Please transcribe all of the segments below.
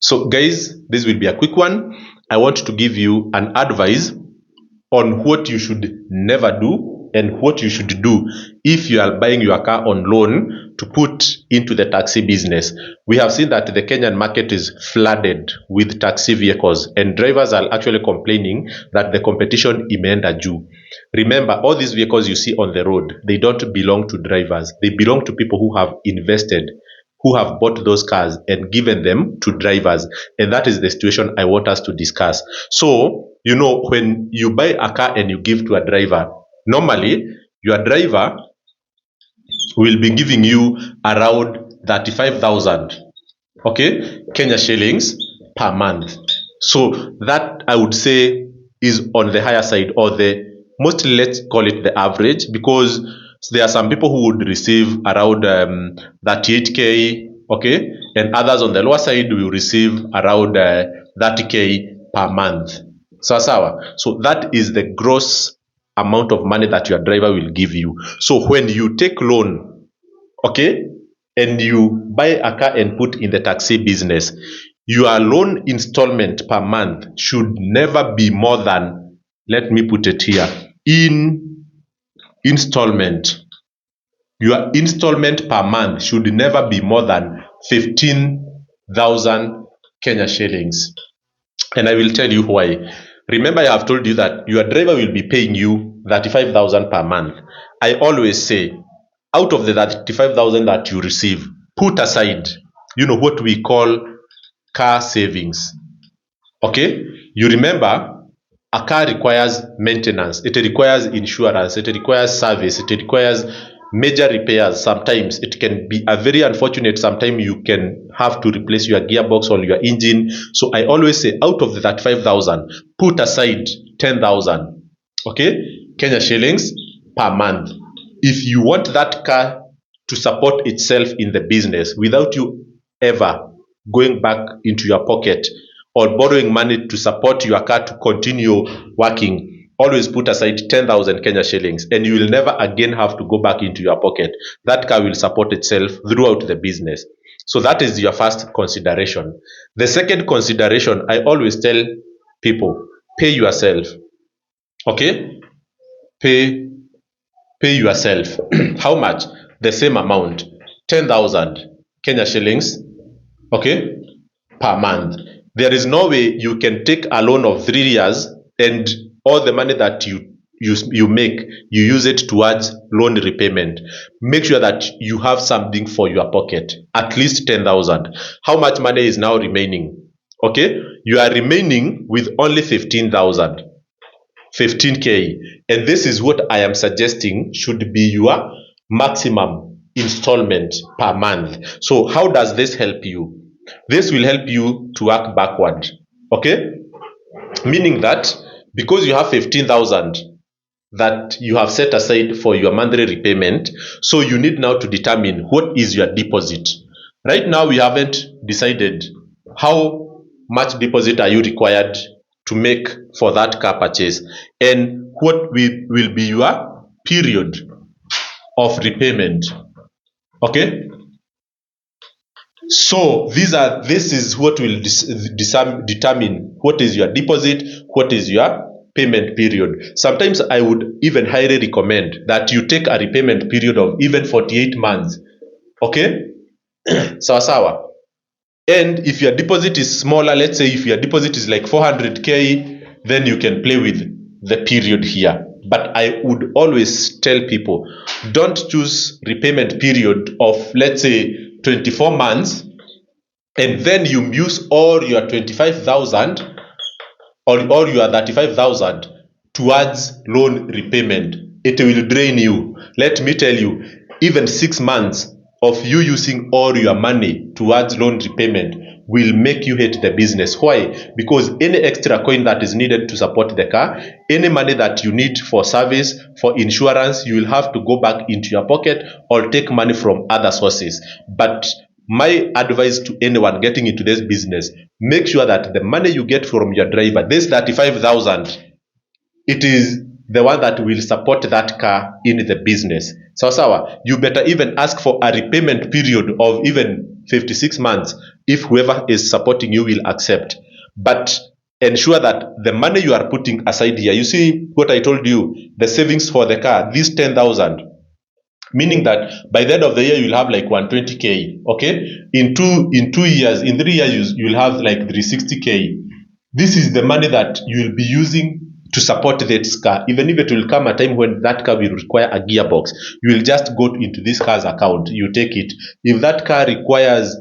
So guys, this will be a quick one. I want to give you an advice on what you should never do and what you should do if you are buying your car on loan to put into the taxi business. We have seen that the Kenyan market is flooded with taxi vehicles, and drivers are actually complaining that the competition imeenda juu. Remember, all these vehicles you see on the road, they don't belong to drivers. They belong to people who have invested, who have bought those cars and given them to drivers. And that is the situation I want us to discuss. So, when you buy a car and you give to a driver, normally your driver will be giving you around 35,000, okay, Kenya shillings per month. So that I would say is on the higher side, or the mostly, let's call it the average, because there are some people who would receive around 38k, okay, and others on the lower side will receive around 30k per month. Sawa. So that is the gross amount of money that your driver will give you. So when you take loan, okay, and you buy a car and put in the taxi business, your loan installment per month should never be more than, let me put it here, in installment. Your installment per month should never be more than 15,000 Kenya shillings. And I will tell you why. Remember, I have told you that your driver will be paying you 35,000 per month. I always say, out of the 35,000 that you receive, put aside, what we call car savings. Okay? You remember, a car requires maintenance, it requires insurance, it requires service, it requires major repairs. Sometimes it can be a very unfortunate, sometimes you can have to replace your gearbox or your engine. So I always say, out of the 35,000, put aside 10,000, okay, Kenya shillings per month. If you want that car to support itself in the business without you ever going back into your pocket or borrowing money to support your car to continue working, always put aside 10,000 Kenya shillings, and you will never again have to go back into your pocket. That car will support itself throughout the business. So that is your first consideration. The second consideration, I always tell people, pay yourself. Okay? Pay yourself. How much? The same amount, 10,000 Kenya shillings, okay, per month. There is no way you can take a loan of 3 years and all the money that you make, you use it towards loan repayment. Make sure that you have something for your pocket, at least 10,000. How much money is now remaining? Okay, you are remaining with only 15,000. 15k, and this is what I am suggesting should be your maximum installment per month. So how does this help you? This will help you to work backward, okay, meaning that because you have 15,000 that you have set aside for your monthly repayment, so you need now to determine what is your deposit. Right now we haven't decided how much deposit are you required to make for that car purchase, and what will be your period of repayment. Okay, so this is what will determine what is your deposit, what is your payment period. Sometimes I would even highly recommend that you take a repayment period of even 48 months. Okay, sawa. And if your deposit is smaller, let's say if your deposit is like 400k, then you can play with the period here. But I would always tell people, don't choose repayment period of, let's say, 24 months, and then you use all your 25,000 or your 35,000 towards loan repayment. It will drain you. Let me tell you, even 6 months of you using all your money towards loan repayment will make you hate the business. Why? Because any extra coin that is needed to support the car, any money that you need for service, for insurance, you will have to go back into your pocket or take money from other sources. But my advice to anyone getting into this business, make sure that the money you get from your driver, this 35,000, it is the one that will support that car in the business. So you better even ask for a repayment period of even 56 months if whoever is supporting you will accept. But ensure that the money you are putting aside here, you see what I told you, the savings for the car, this 10,000, meaning that by the end of the year you'll have like 120k. Okay, in 2 years, in 3 years, you'll have like 360k. This is the money that you will be using to support that car. Even if it will come a time when that car will require a gearbox, you will just go into this car's account, you take it. If that car requires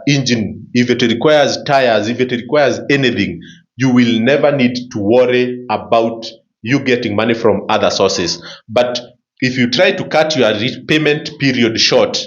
engine, if it requires tires, if it requires anything, you will never need to worry about you getting money from other sources. But if you try to cut your repayment period short,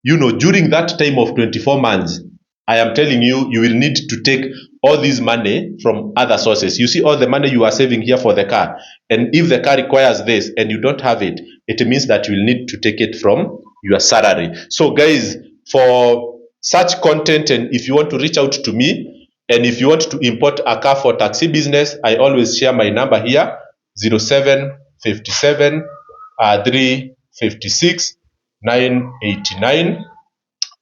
during that time of 24 months, I am telling you, you will need to take all this money from other sources. You see all the money you are saving here for the car, and if the car requires this and you don't have it, it means that you will need to take it from your salary. So guys, for such content, and if you want to reach out to me, and if you want to import a car for taxi business, I always share my number here: 0757 356 989.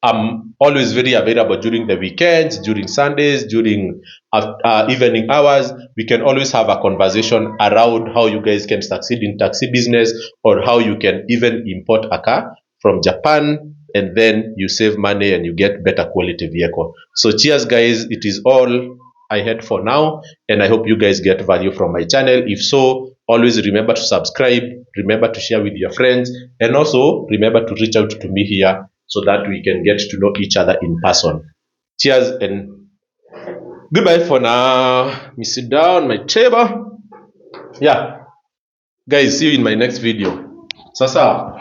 I'm always very available during the weekends, during Sundays, during evening hours. We can always have a conversation around how you guys can succeed in taxi business, or how you can even import a car from Japan, and then you save money and you get better quality vehicle. So cheers guys, it is all I had for now, and I hope you guys get value from my channel. If so, always remember to subscribe, remember to share with your friends, and also remember to reach out to me here so that we can get to know each other in person. Cheers and goodbye for now. Let me sit down my table. Yeah, guys, see you in my next video. Sasa.